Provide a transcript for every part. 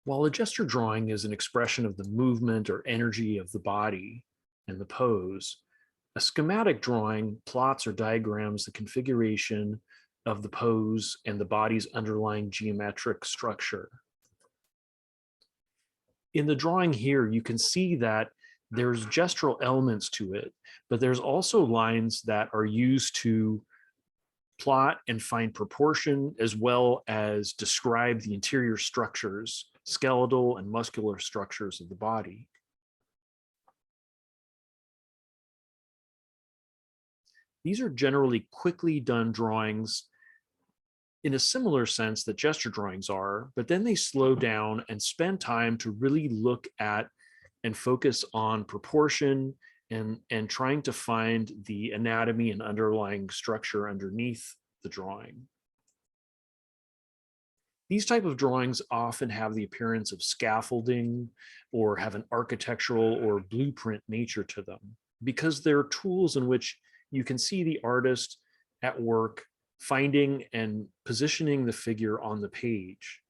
While a gesture drawing is an expression of the movement or energy of the body and the pose, a schematic drawing plots or diagrams the configuration of the pose and the body's underlying geometric structure. In the drawing here, you can see that there's gestural elements to it, but there's also lines that are used to plot and find proportion, as well as describe the interior structures, skeletal and muscular structures of the body. These are generally quickly done drawings in a similar sense that gesture drawings are, but then they slow down and spend time to really look at and focus on proportion and trying to find the anatomy and underlying structure underneath the drawing. These type of drawings often have the appearance of scaffolding or have an architectural or blueprint nature to them because they're tools in which you can see the artist at work finding and positioning the figure on the page.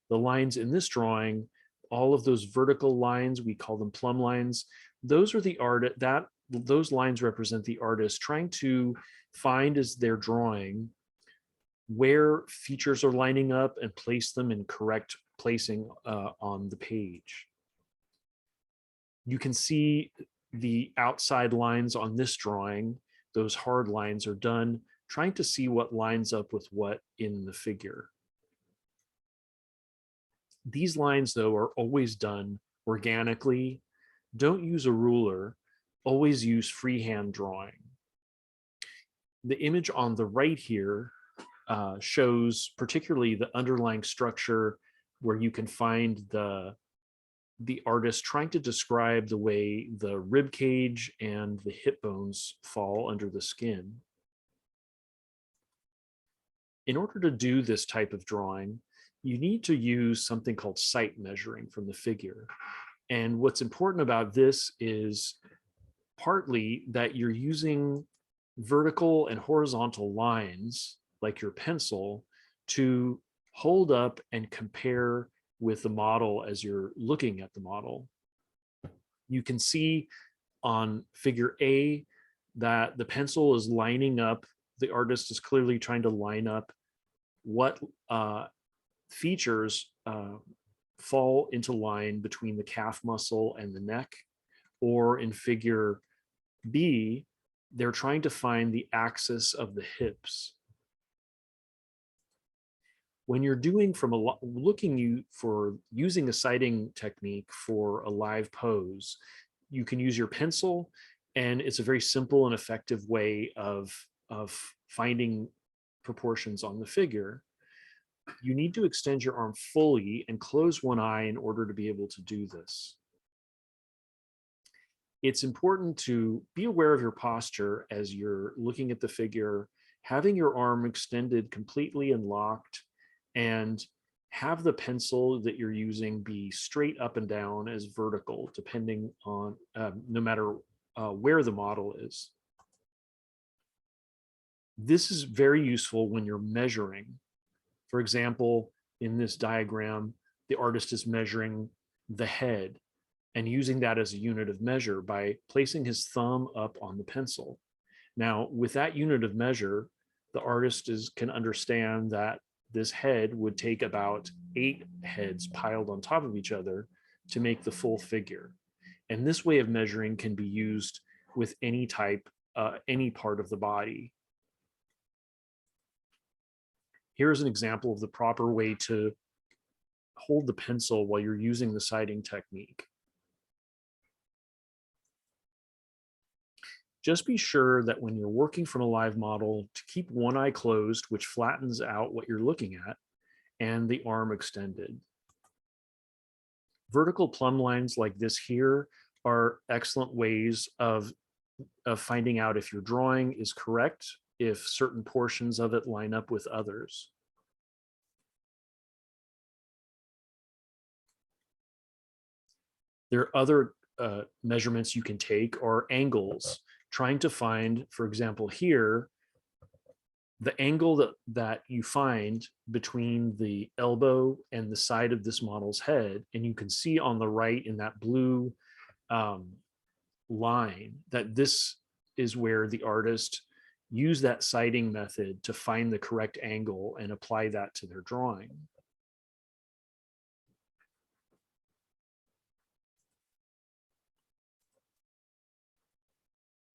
The lines in this drawing, all of those vertical lines, we call them plumb lines, those are the those lines represent the artist trying to find as they're drawing where features are lining up and place them in correct placing on the page. You can see the outside lines on this drawing. Those hard lines are done trying to see what lines up with what in the figure. These lines, though, are always done organically. Don't use a ruler. Always use freehand drawing. The image on the right here shows particularly the underlying structure where you can find the artist trying to describe the way the rib cage and the hip bones fall under the skin. In order to do this type of drawing, you need to use something called sight measuring from the figure. And what's important about this is partly that you're using vertical and horizontal lines like your pencil to hold up and compare with the model as you're looking at the model. You can see on figure A that the pencil is lining up. The artist is clearly trying to line up what features fall into line between the calf muscle and the neck. Or in figure B, they're trying to find the axis of the hips. When you're doing using a sighting technique for a live pose, you can use your pencil, and it's a very simple and effective way of finding proportions on the figure. You need to extend your arm fully and close one eye in order to be able to do this. It's important to be aware of your posture as you're looking at the figure, having your arm extended completely and locked, and have the pencil that you're using be straight up and down as vertical, depending on no matter where the model is. This is very useful when you're measuring. For example, in this diagram, the artist is measuring the head and using that as a unit of measure by placing his thumb up on the pencil. Now, with that unit of measure, the artist can understand that this head would take about 8 heads piled on top of each other to make the full figure. And this way of measuring can be used with any part of the body. Here's an example of the proper way to hold the pencil while you're using the sighting technique. Just be sure that when you're working from a live model to keep one eye closed, which flattens out what you're looking at, and the arm extended. Vertical plumb lines like this here are excellent ways of finding out if your drawing is correct, if certain portions of it line up with others. There are other measurements you can take, or angles, trying to find, for example, here, the angle that you find between the elbow and the side of this model's head, and you can see on the right in that blue um, line that this is where the artist used that sighting method to find the correct angle and apply that to their drawing.